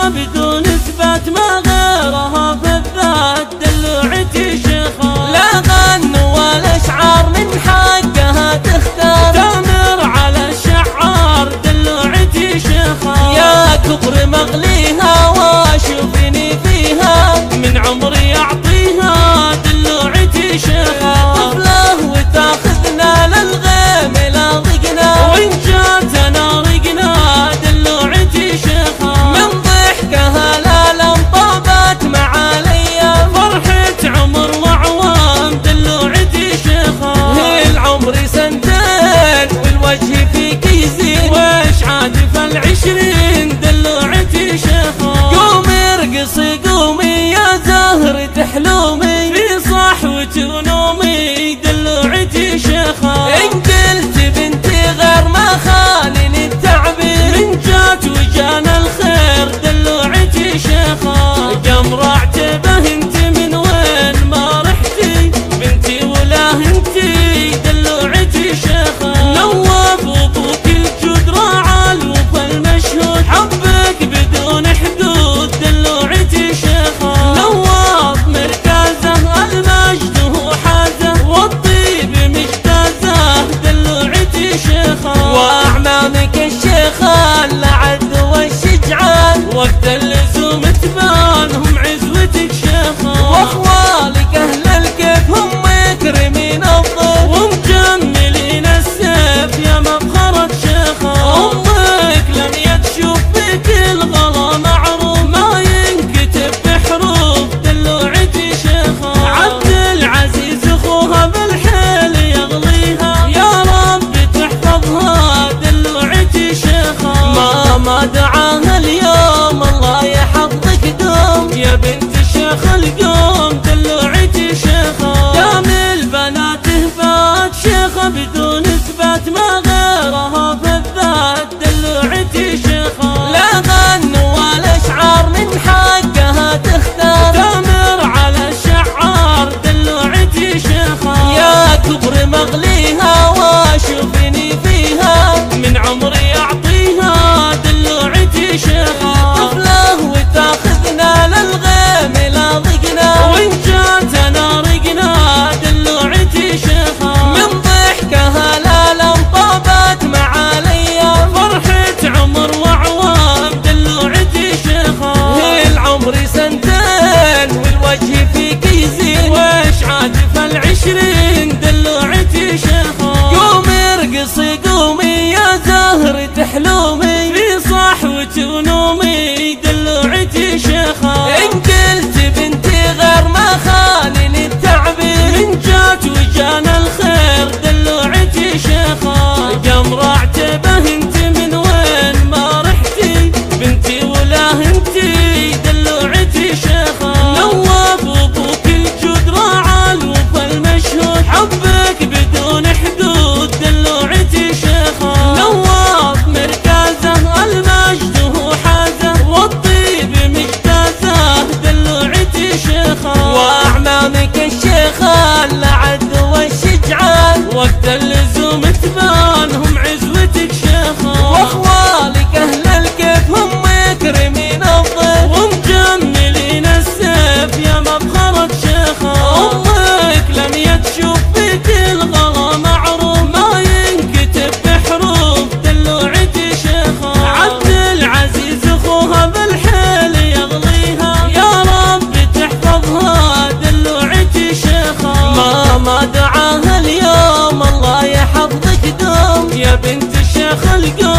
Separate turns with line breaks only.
شيخة بدون اثبات ما غيرها في الذات دلوعتي شيخة. لا غن ولا اشعار من حقها تختار تامر على الشعار دلوعتي شيخة. يا كبر مغليها واشوفني فيها من عمري اعطيها دلوعتي شيخة. طفله وتاخذنا للغيم لا ضقنا وان جاتنا رقنا دلوعتي شيخة. من ضحكها لا انطابت مع الايام فرحة عمر وعوام دلوعتي شيخة. هي العمر سنتين والوجه فيك يزين وش عاد فالعشرين دلوعتي شيخة. قومي ارقصي قومي يا زهرة حلومي في صحوة ونومي دلوعتي شيخة. إن قلت بنتي غير ما خالني التعبير من جات وجانا الخير دلوعتي شيخة. قمر اعتبه انت من وين ما رحتي بنتي ولا انتي دلوعتي شيخة. نواب ابوك الجود راعى الوفا المشهود حبك بدون حدود دلوعتي شيخة. نواب مركزه المجد هو حازه والطيب مجتازه دلوعتي شيخة. واعمامك الشيخة العد والشجعان وقت اللزوم تبانهم عزوتك شيخة. واخوالك اهل الكيف هم مكرمين الضيف ومجملين السيف يا مفخرة شيخة. امك لم يتشوف فيك الغلا معروف ما ينكتب بحروف دلوعتي شيخة. عبد العزيز اخوها بالحيل يغليها يا رب تحفظها دلوعتي شيخة. ما دعاها اليوم الله يحفظك دوم يا بنت الشيخ القوم دلوعتي شيخة. دام البنات هبات شيخة بدون اثبات ما غيرها في الذات دلوعتي شيخة. لا غن ولا اشعار من حقها تختار تامر على الشعار دلوعتي شيخة. يا كبر مغليها واشوفني فيها من عمري اعطيها دلوعتي شيخة. طفله وتاخذنا للغيم لا ضقنا وان جاتنا رقنا دلوعتي شيخة. من ضحكها لا انطابت مع الايام فرحة عمر وعوام دلوعتي شيخة. هي العمر سنتين والوجه فيك يزين وش عاد فالعشرين دلوعتي شيخة. قومي ارقصي قومي يا زهرة حلومي في صحوة ونومي دلوعتي شيخة. إن قلت بنتي غير ما خالني التعبير من جات وجانا الخير دلوعتي شيخة. قمر اعتبه انت من وين ما رحتي بنتي ولا انتي دلوعتي شيخة. نواب ابوك الجود راعى الوفا المشهود حبك بدون حدود دلوعتي شيخة. نواب مركزه المجد هو حازه والطيب مجتازه دلوعتي شيخة. واعمامك الشيخة العد والشجعان وقت اللزوم تبانهم عزوتك شيخة. واخوالك اهل الكيف هم مكرمين الضيف ومجملين السيف يا مفخرة شيخة. امك لم يتشوف فيك الغلا معروف ما ينكتب بحروف دلوعتي شيخة. عبد العزيز اخوها بالحيل يغليها يا رب تحفظها دلوعتي شيخة. ما دعاها اليوم الله يحفظك دوم يا بنت الشيخ القوم